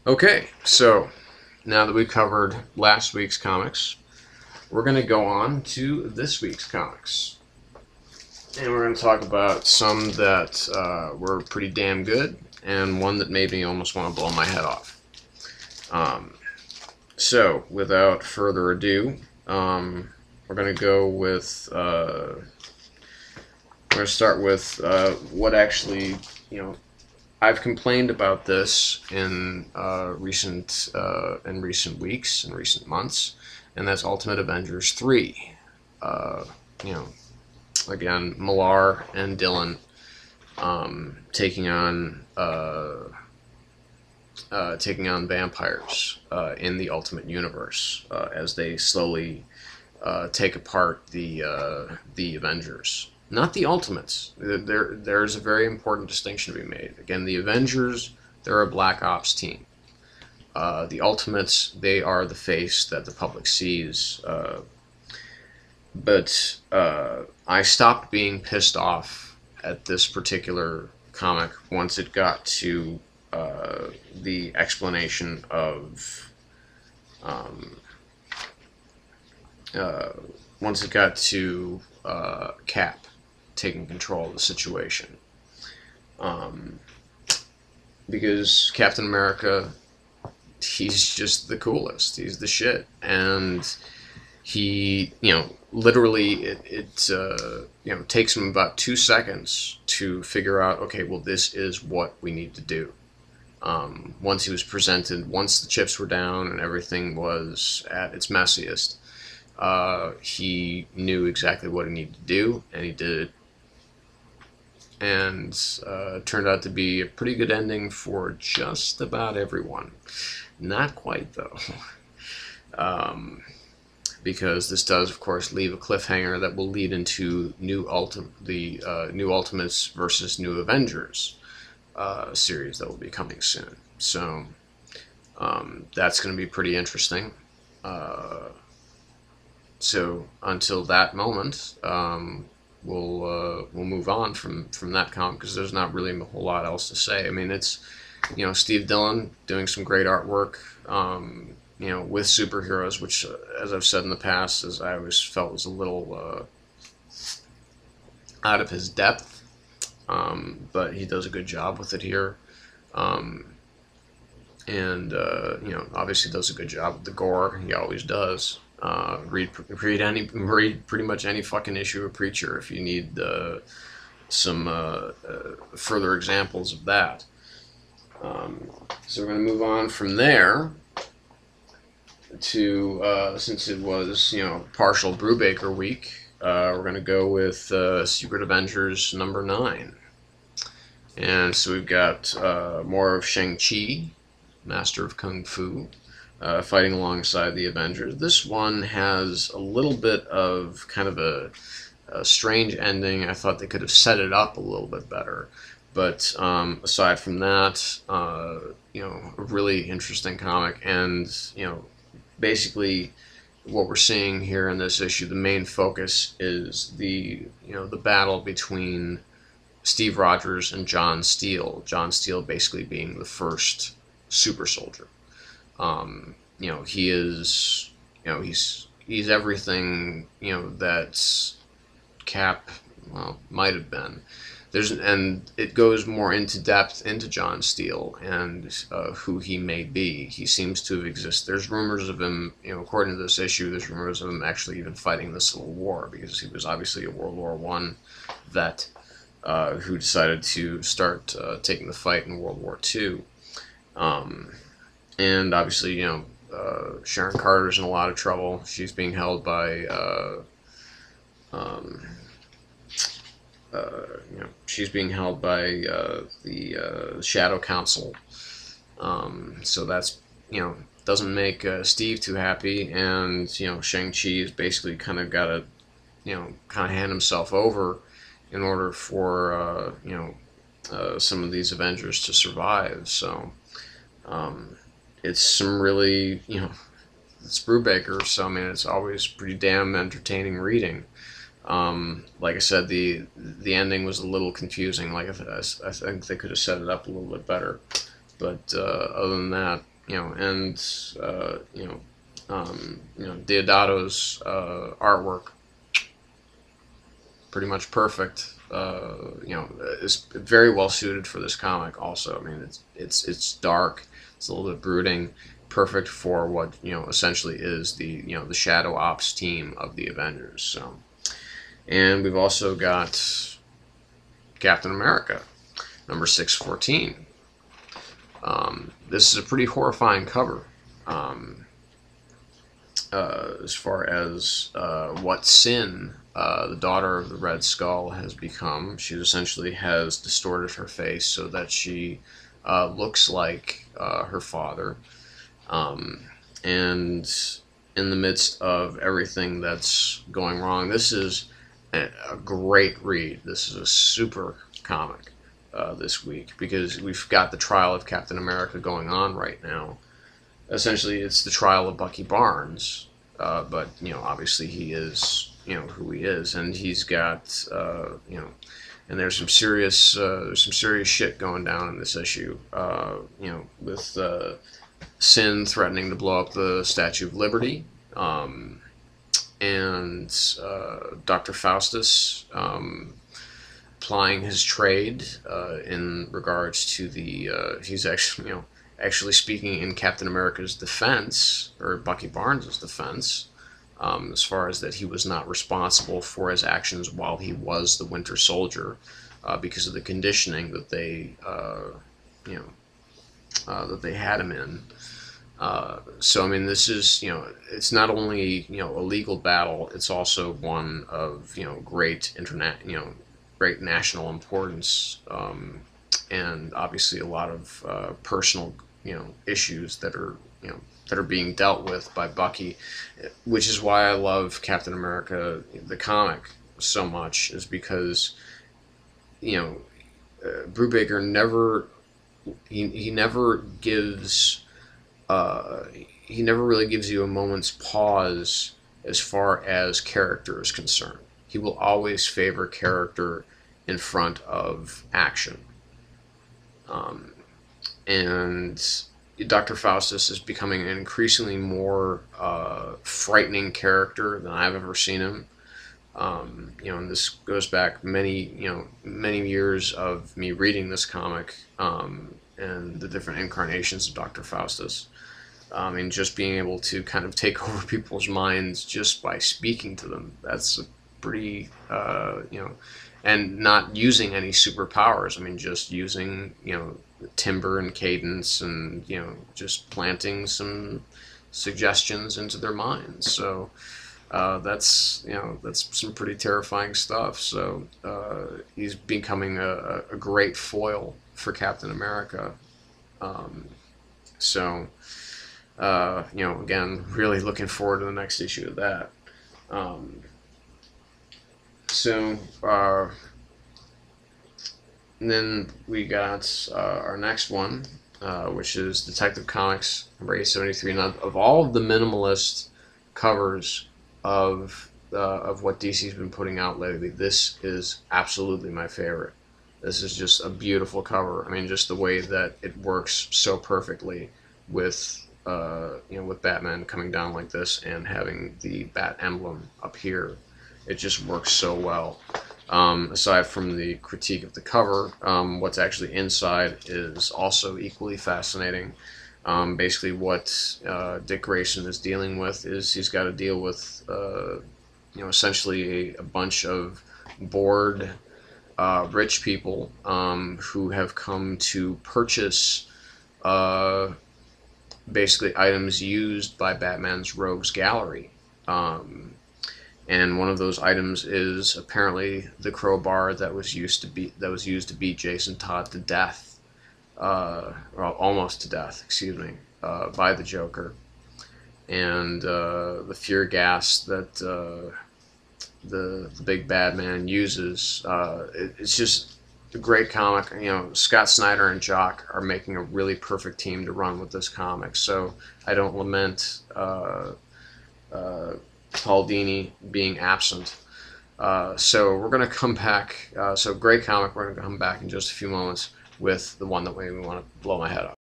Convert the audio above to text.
Okay, so now that we've covered last week's comics, we're going to go on to this week's comics. And we're going to talk about some that were pretty damn good, and one that made me almost want to blow my head off. So, without further ado, we're going to go with. We're going to start with what actually, I've complained about this in recent weeks and recent months, and that's Ultimate Avengers 3. You know, again, Millar and Dylan taking on vampires in the Ultimate Universe as they slowly take apart the Avengers. Not the Ultimates. There's a very important distinction to be made. Again, the Avengers, they're a Black Ops team. The Ultimates, they are the face that the public sees. But I stopped being pissed off at this particular comic once it got to the explanation of once it got to Cap taking control of the situation. Because Captain America, he's just the coolest. He's the shit. And he, literally it takes him about 2 seconds to figure out, okay, well, this is what we need to do. Once he was presented, once the chips were down and everything was at its messiest, he knew exactly what he needed to do, and he did it. And turned out to be a pretty good ending for just about everyone. Not quite, though. Because this does, of course, leave a cliffhanger that will lead into New Ultimates versus New Avengers series that will be coming soon. So that's going to be pretty interesting. So until that moment, we'll move on from that comic because there's not really a whole lot else to say. I mean, it's Steve Dillon doing some great artwork. With superheroes, which, as I've said in the past, as I always felt was a little out of his depth, but he does a good job with it here, and obviously does a good job with the gore. He always does. Read pretty much any fucking issue of Preacher if you need some further examples of that. So we're going to move on from there to, since it was, partial Brubaker week, we're going to go with Secret Avengers number 9. And so we've got more of Shang-Chi, Master of Kung Fu, fighting alongside the Avengers. This one has a little bit of kind of a strange ending. I thought they could have set it up a little bit better. But aside from that, a really interesting comic. And, basically what we're seeing here in this issue, the main focus is the battle between Steve Rogers and John Steele. John Steele basically being the first super soldier. He is, he's everything, that Cap, might have been. And it goes more into depth into John Steele and who he may be. He seems to exist. There's rumors of him, according to this issue, there's rumors of him actually even fighting the Civil War, because he was obviously a World War I vet who decided to start taking the fight in World War II. And obviously, Sharon Carter's in a lot of trouble. She's being held by the Shadow Council. So that's, doesn't make Steve too happy, and, Shang-Chi is basically kind of got to, hand himself over in order for, some of these Avengers to survive. So it's some really, it's Brubaker, so I mean, it's always pretty damn entertaining reading. Like I said, the ending was a little confusing. Like I think they could have set it up a little bit better. But other than that, and Deodato's artwork, pretty much perfect. Is very well suited for this comic. Also, I mean, it's dark, it's a little bit brooding, perfect for what essentially is the Shadow Ops team of the Avengers. So, and we've also got Captain America, number 614. This is a pretty horrifying cover. As far as what Sin, the daughter of the Red Skull, has become. She essentially has distorted her face so that she looks like her father. And in the midst of everything that's going wrong, this is a great read. This is a super comic this week, because we've got the trial of Captain America going on right now. Essentially, it's the trial of Bucky Barnes, but obviously he is who he is, and he's got and there's some serious shit going down in this issue. With Sin threatening to blow up the Statue of Liberty, and Dr. Faustus plying his trade in regards to the he's actually speaking in Captain America's defense, or Bucky Barnes' defense, as far as that he was not responsible for his actions while he was the Winter Soldier, because of the conditioning that they that they had him in. So I mean, this is it's not only a legal battle; it's also one of great great national importance, and obviously a lot of personal issues that are being dealt with by Bucky, which is why I love Captain America the comic so much, is because Brubaker never he never gives he never really gives you a moment's pause as far as character is concerned. He will always favor character in front of action. And Dr. Faustus is becoming an increasingly more frightening character than I've ever seen him. And this goes back many years of me reading this comic, and the different incarnations of Dr. Faustus. And just being able to kind of take over people's minds just by speaking to them. That's a pretty, and not using any superpowers. I mean, just using, timbre and cadence, and, just planting some suggestions into their minds. So that's some pretty terrifying stuff. So he's becoming a great foil for Captain America. Again, really looking forward to the next issue of that. And then we got our next one, which is Detective Comics number 873. Now, of all of the minimalist covers of what DC's been putting out lately, this is absolutely my favorite. This is just a beautiful cover. I mean, just the way that it works so perfectly with with Batman coming down like this and having the bat emblem up here. It just works so well. Aside from the critique of the cover, what's actually inside is also equally fascinating. Basically, what Dick Grayson is dealing with is he's got to deal with, essentially a bunch of bored, rich people who have come to purchase basically items used by Batman's rogues gallery. And one of those items is apparently the crowbar that was used to beat Jason Todd to death, well, almost to death, excuse me, by the Joker, and the fear gas that the big bad man uses. It's just a great comic. Scott Snyder and Jock are making a really perfect team to run with this comic. So I don't lament Paul Dini being absent. So we're going to come back. So great comic. We're going to come back in just a few moments with the one that made me want to blow my head off.